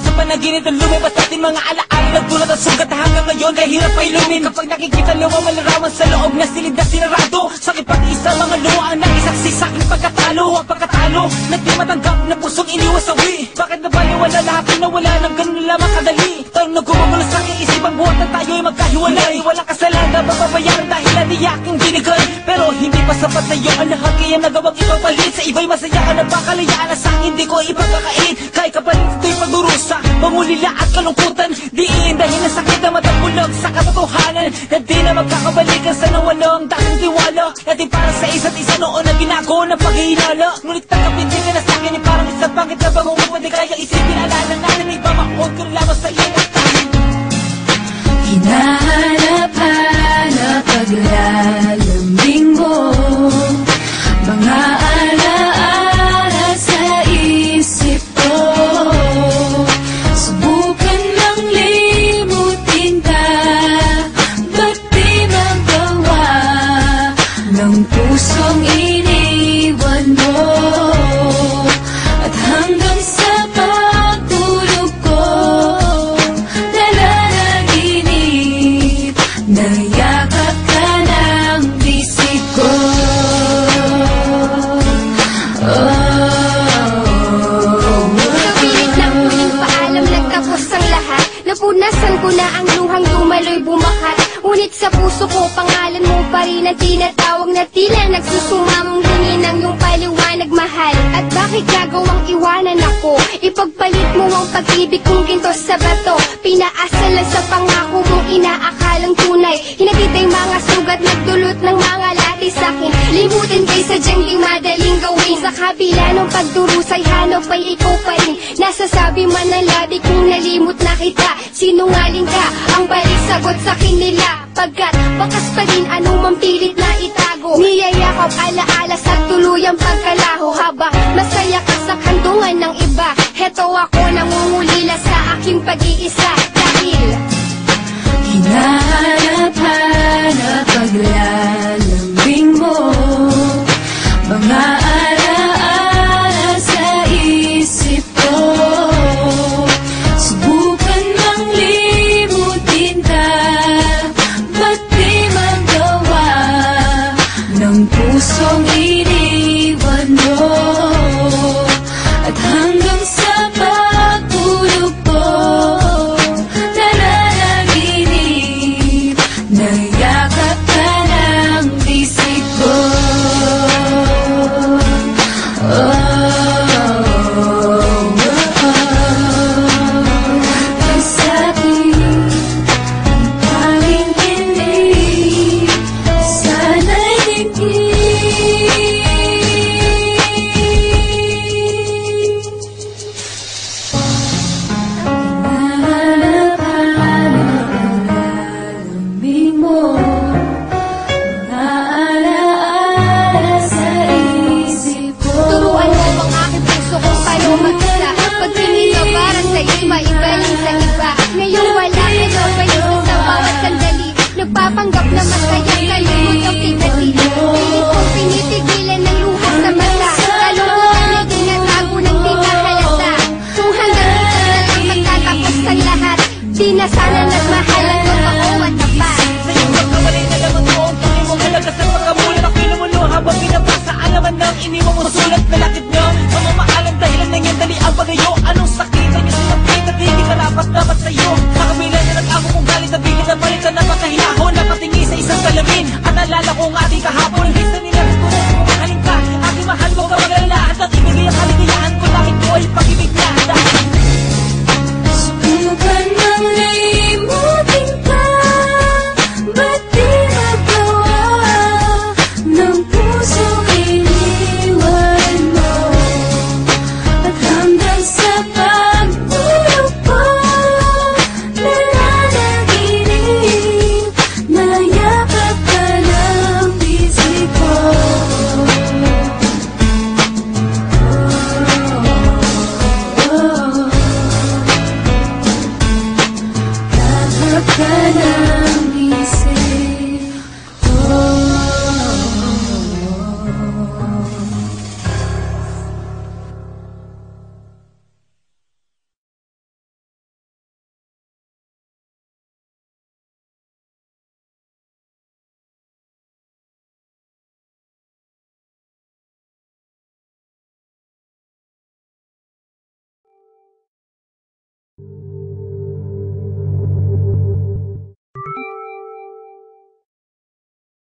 sa panaginip na lumabas ating mga alaala. Nagdulot at sugat hanggang ngayon kaya hirap pa ilumin. Kapag nakikita luwa malarawan sa loob na silid na sinarado. Sakit pati isa mga luwa ang nakisaksi sa aking pagkatalo. Ang pagkatalo na di matanggap na pusong iniwasawi. Bakit na baliwala lahat na wala nang ganun lamang kadali? Tanong na gumugulo sa aking isipang buhat na tayo'y magkahiwalay. Walang kasalanan mapapabayaan dahil na di aking binigay. Pero hindi pa sapat na yun ang lahat kaya nagawang ipapalit. Sa iba'y masaya ka na bakalayaan na sa akin di ko ipagkakait. Kahit kapalit ito'y pagdurusa, pangulila at kalungkutan. Diin dahil na sakit na matapulog sa katotohanan. Na di na magkakabalikan sa nawalong dating tiwala. Natin para sa isa't isa noon na binago ng paghihinala. Ngunit tanggapin din ka na sa akin ay parang isang pangit na bagong pwede kaya isipin alala na iba makot ko lamang sa iyo. Hinahanap-hanap paglalambing mo, mga alaala sa isip ko. Subukan mang limutin ka, ba't di magawa ng pusong iniwan mo? At hanggang sa pagtulog ko, nalalaginip, nayakap ka ng bisig ko. Kapilit ng huling paalam, nagtapos ang lahat. Napunasan ko na ang luhang dumaloy bumakat. Ngunit sa puso ko, pangalan mo pa rin ang tinatawag na tila nagsusumamong hingin ang iyong paliwanag, mahal. At bakit gagawang iwanan ako? Ipagpalit mo ang pag-ibig kong ginto sa bato. Pinaasal lang sa pangako mong inaakalang tunay. Hinatid ay mga sugat, nagdulot ng mga lati sa'kin. Limutin kay sadyang di madaling gawin. Sa kabila ng pagdurusay, hanap ay ikaw pa rin. Nasasabi man ang labi kung nalimot na kita. Sinungaling ka, ang balik sagot sa nila. Pagkat bakas pa rin anumang pilit na itago. Niyayakap alaala sa tuluyang pagkalaho. Habang masaya ka sa kandungan ng iba, heto ako nangungulila sa aking pag-iisa. Dahil hinahanap-hanap paglalambing mo, mga alaala sa isip ko. Subukan mang limutin ka, ba't di magawa ng pusong iniwan mo? At hanggang sa pagtulog ko, nalalaginip, nayakap ka ng bisig ko. Nagpapanggap na masaya, kalimut ang pinatili. Pilit kong pinitigilan ng luha sa mata. Kalungkutan na tinatago ng di mahalata. Kung hanggang dito na lang magtatapos ang lahat, di na sana nagmahalan mo ako at tapat. Sa iyong pagkamali na lamang mo ang tuloy mong halaga sa pagkamulat. Ako'y lumulo habang binabasa alaman ng iniwang mo sulat. Malakit